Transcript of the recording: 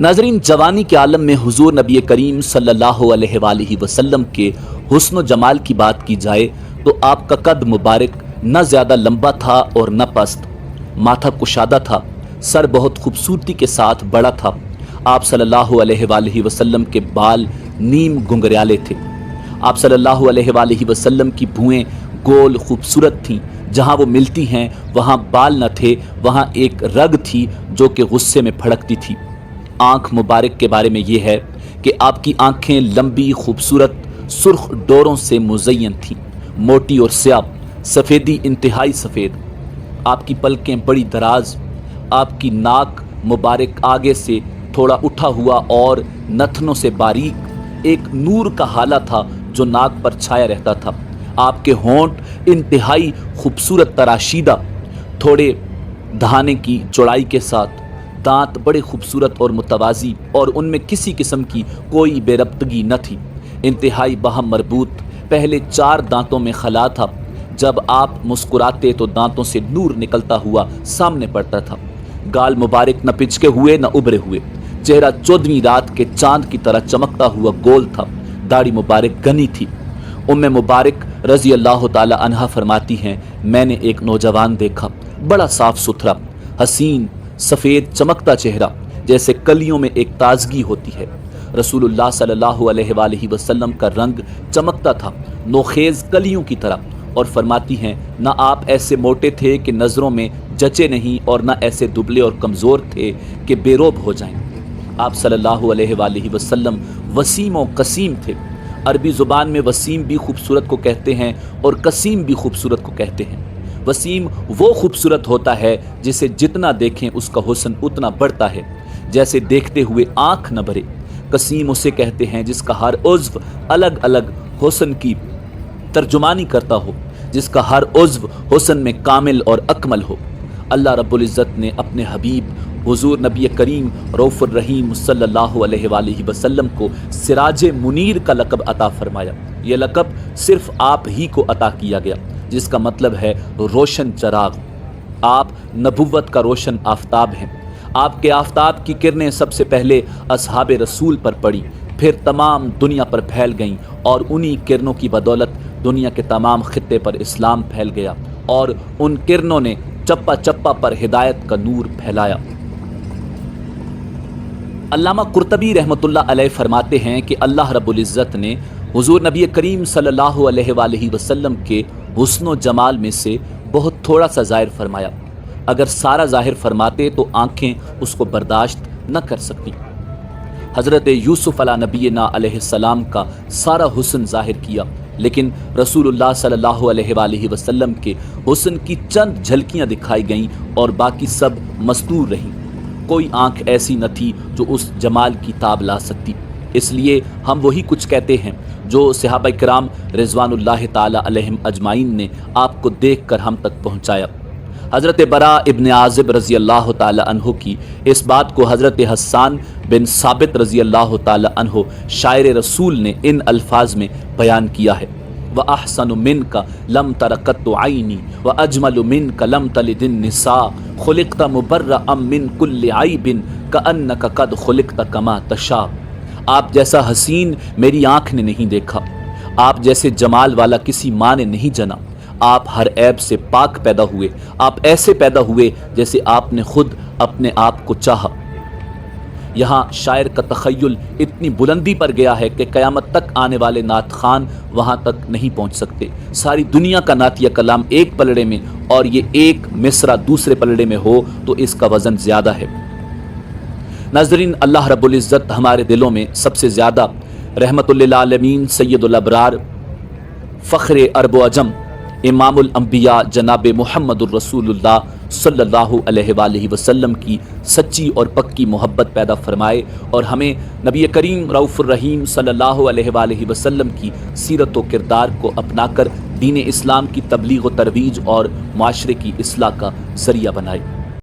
नाज़रीन, जवानी के आलम में हुजूर नबी करीम सल्लल्लाहु अलैहि वसल्लम के हुस्न व जमाल की बात की जाए तो आपका कद मुबारक न ज़्यादा लंबा था और न पस्त, माथा कुशादा था, सर बहुत खूबसूरती के साथ बड़ा था। आप सल्लल्लाहु अलैहि वसल्लम के बाल नीम गुंगरियाले थे। आप सल्लल्लाहु अलैहि वसल्लम की भुएं गोल खूबसूरत थीं। जहाँ वो मिलती हैं वहाँ बाल न थे, वहाँ एक रग थी जो कि गुस्से में फड़कती थी। आँख मुबारक के बारे में ये है कि आपकी आँखें लंबी खूबसूरत सुर्ख डोरों से मुज़य्यन थीं, मोटी और स्याह, सफ़ेदी इंतहाई सफ़ेद। आपकी पलकें बड़ी दराज, आपकी नाक मुबारक आगे से थोड़ा उठा हुआ और नथनों से बारीक एक नूर का हाला था जो नाक पर छाया रहता था। आपके होंठ इंतहाई खूबसूरत तराशीदा, थोड़े धाने की चौड़ाई के साथ, दांत बड़े खूबसूरत और मुतवाज़ी और उनमें किसी किस्म की कोई बेरब्तगी न थी। इंतहाई बाहम मरबूत, पहले 4 दांतों में खला था। जब आप मुस्कुराते तो दांतों से नूर निकलता हुआ सामने पड़ता था। गाल मुबारक न पिचके हुए न उभरे हुए, चेहरा 14वीं रात के चांद की तरह चमकता हुआ गोल था। दाढ़ी मुबारक घनी थी। उम्मे मुबारक रज़ी अल्लाह ताला अन्हा फरमाती हैं, मैंने एक नौजवान देखा, बड़ा साफ सुथरा, हसीन, सफ़ेद चमकता चेहरा, जैसे कलियों में एक ताजगी होती है। रसूलुल्लाह सल्लल्लाहु अलैहि वसल्लम का रंग चमकता था, नोखेज़ कलियों की तरह। और फरमाती हैं, ना आप ऐसे मोटे थे कि नज़रों में जचे नहीं और ना ऐसे दुबले और कमज़ोर थे कि बेरोब हो जाएं। आप सल्लल्लाहु अलैहि वसल्लम वसीम और कसीम थे। अरबी ज़ुबान में वसीम भी खूबसूरत को कहते हैं और कसीम भी खूबसूरत को कहते हैं। वसीम वो खूबसूरत होता है जिसे जितना देखें उसका हुस्न उतना बढ़ता है, जैसे देखते हुए आँख न भरे। कसीम उसे कहते हैं जिसका हर उज़्व अलग अलग हुस्न की तर्जुमानी करता हो, जिसका हर उज़्व हुस्न में कामिल और अकमल हो। अल्लाह रब्बुल इज़्ज़त ने अपने हबीब हुजूर नबी करीम रऊफ़ुर रहीम सल्लल्लाहु अलैहि वसल्लम को सिराज मुनीर का लक़ब अता फरमाया। यह लक़ब सिर्फ़ आप ही को अता किया गया, जिसका मतलब है रोशन चराग। आप नबुव्वत का रोशन आफ़ताब हैं। आपके आफ़ताब की किरणें सबसे पहले असहाबे रसूल पर पड़ी, फिर तमाम दुनिया पर फैल गईं और उन्हीं किरणों की बदौलत दुनिया के तमाम खित्ते पर इस्लाम फैल गया और उन किरणों ने चप्पा चप्पा पर हिदायत का नूर फैलाया। अल्लामा कुर्तबी रहमतुल्लाह अलैह फरमाते हैं कि अल्लाह रब्बुल इज़्ज़त ने हुजूर नबी करीम सल्लल्लाहु अलैहि वसल्लम के हुस्न व जमाल में से बहुत थोड़ा सा ज़ाहिर फरमाया। अगर सारा ज़ाहिर फरमाते तो आँखें उसको बर्दाश्त न कर सकती। हज़रत यूसुफ़ अला नबीना अलैहिस्सलाम का सारा हुस्न ज़ाहिर किया, लेकिन रसूलुल्लाह सल्लल्लाहु अलैहि वसल्लम के हुस्न की चंद झलकियाँ दिखाई गईं और बाकी सब मस्तूर रहीं। कोई आँख ऐसी न थी जो उस जमाल की ताब ला सकती। इसलिए हम वही कुछ कहते हैं जो सहाबा किराम रिज़वानुल्लाह ताला अलैहिम अजमाइन ने आपको देख कर हम तक पहुँचाया। हज़रत बरा इब्न आज़िब रज़ी अल्लाह ताला अन्हु की इस बात को हज़रत हस्सान बिन साबित रज़ी अल्लाह ताला अन्हु शायर रसूल ने इन अल्फाज में बयान किया है, व अहसनु मिनका लम तरक़त्तु आइनी व अजमलु मिनका लम तलिदिन निसा खुलिक़्ता मुबर्रअम मिन कुल्लि आइबिन कअन्नका क़द खुलिक़्ता कमा तशा। आप जैसा हसीन मेरी आँख ने नहीं देखा, आप जैसे जमाल वाला किसी माँ ने नहीं जना। आप हर ऐब से पाक पैदा हुए, आप ऐसे पैदा हुए जैसे आपने खुद अपने आप को चाहा। यहाँ शायर का तख़य्युल इतनी बुलंदी पर गया है कि क़यामत तक आने वाले नात खान वहाँ तक नहीं पहुँच सकते। सारी दुनिया का नातिया कलाम एक पलड़े में और ये एक मिसरा दूसरे पलड़े में हो तो इसका वज़न ज़्यादा है। नाज़रीन, अल्लाह रब्बुल इज़्ज़त हमारे दिलों में सबसे ज़्यादा रहमतुल लिल आलमीन सैयदुल अबरार फ़ख्र अरब व अजम इमामुल अंबिया जनाब मुहम्मदुर रसूलुल्लाह सल्लल्लाहु अलैहि वसल्लम की सच्ची और पक्की मोहब्बत पैदा फरमाए और हमें नबी करीम रऊफ़ुर रहीम सल्लल्लाहु अलैहि वसल्लम की सीरत व किरदार को अपनाकर दीन इस्लाम की तबलीग व तरवीज और माशरे की इस्लाह का ज़रिया बनाए।